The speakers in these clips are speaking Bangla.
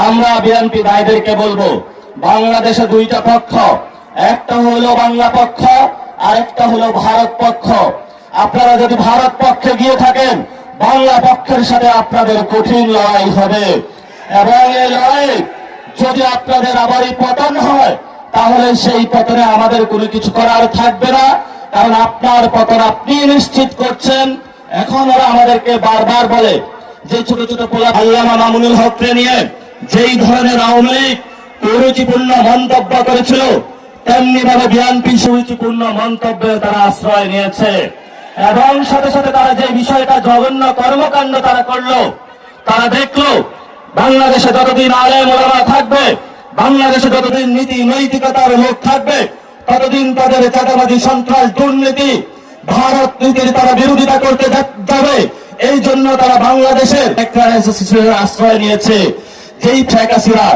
আমরা বিএনপি ভাইদেরকে বলবো, বাংলাদেশে দুইটা পক্ষ, একটা হলো বাংলা পক্ষ আর একটা হলো ভারত পক্ষ। আপনারা যদি ভারত পক্ষে গিয়ে থাকেন, বাংলা পক্ষের সাথে আপনাদের কঠিন লড়াই হবে, এবং এই লড়াই যদি আপনাদের আবারই পতন হয়, তাহলে সেই পতনে আমাদের কোনো কিছু করার থাকবে না, কারণ আপনার পতন আপনি নিশ্চিত করছেন। এখন ওরা আমাদেরকে বারবার বলে যে ছোট ছোট পোলা আল্লামা মামুনুল হককে নিয়ে যেই ধরনের আওয়ামী লীগ কুরুচিপূর্ণ মন্তব্য করেছিল, তেমনি ভাবে বিএনপি সুরুচিপূর্ণ মন্তব্যে তারা আশ্রয় নিয়েছে, এবং সাথে সাথে তারা যে বিষয়টা জঘন্য কর্মকাণ্ড তারা করলো, তারা দেখলো বাংলাদেশে যতদিন আলেম ওলামা থাকবে, বাংলাদেশে যতদিন নীতি নৈতিকতার লোক থাকবে, ততদিন তাদের চাঁদাবাজি সন্ত্রাস দুর্নীতি ভারত নীতির তারা বিরোধিতা করতে যাবে। এই জন্য তারা বাংলাদেশের আশ্রয় নিয়েছে, যেই শেখ হাসিনা।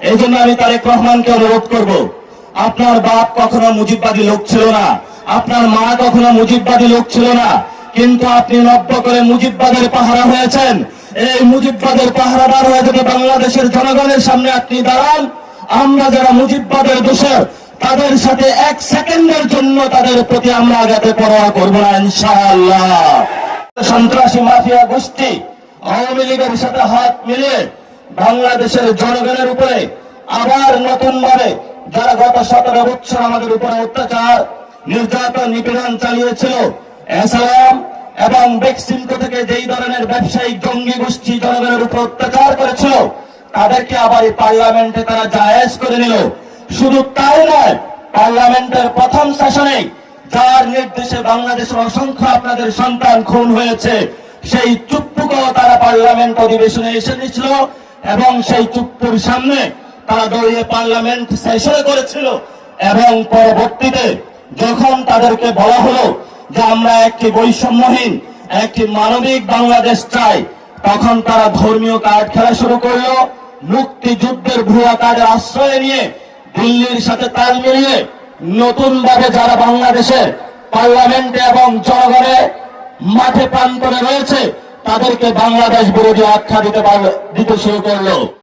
এই জন্য আমি তারেক রহমানকে অনুরোধ করব, আপনার বাপ কখনো মুজিববাদী লোক ছিল না, আপনার মা কখনো মুজিববাদী লোক ছিল না, কিন্তু আপনি নব্য করে মুজিববাদের পাহারা হয়েছেন। এই মুজিববাদের পাহারাদার হয়ে যদি বাংলাদেশের জনগণের সামনে আপনি দাঁড়ান, আমরা যারা মুজিববাদের দোষর, তাদের সাথে এক সেকেন্ডের জন্য তাদের প্রতি আমরা যাতে পরোয়া করবো না ইনশাআল্লাহ। সন্ত্রাসী মাফিয়া গোষ্ঠী আওয়ামী লীগের সাথে হাত মিলিয়ে বাংলাদেশের জনগণের উপরে আবার নতুন ভাবে যারা গত 17 বছর আমাদের উপরে অত্যাচার নির্যাতন নিপীড়ন চালিয়েছিল, এসএলএম এবং বেক্সিমকো থেকে যেই ধরনের ব্যবসায়িক জঙ্গি গোষ্ঠী জনগণের উপর অত্যাচার করেছিল, তাদেরকে আবার এই পার্লামেন্টে তারা জায়েজ করে নিল। শুধু তাই নয়, পার্লামেন্টের প্রথম সেশনে যার নির্দেশে বাংলাদেশের অসংখ্য আপনাদের সন্তান খুন হয়েছে, সেই চুপ্পুকেও তারা পার্লামেন্ট অধিবেশনে এসে নিয়েছিল, এবং সেই চুপ্পুর সামনে তারা দলীয় পার্লামেন্ট সেশন করেছিল। এবং পরবর্তীতে যখন তাদেরকে বলা হলো যে আমরা একটি বৈষম্যহীন একটি মানবিক বাংলাদেশ চাই, তখন তারা ধর্মীয় কার্ড খেলা শুরু করলো। মুক্তিযুদ্ধের ভুয়া কার্ডের আশ্রয় নিয়ে দিল্লির সাথে তাল মিলিয়ে নতুন ভাবে যারা বাংলাদেশের পার্লামেন্টে এবং জনগণে মাঠে প্রান্তরে রয়েছে, তাদেরকে বাংলাদেশ বিরোধী আখ্যা দিতে শুরু করলো।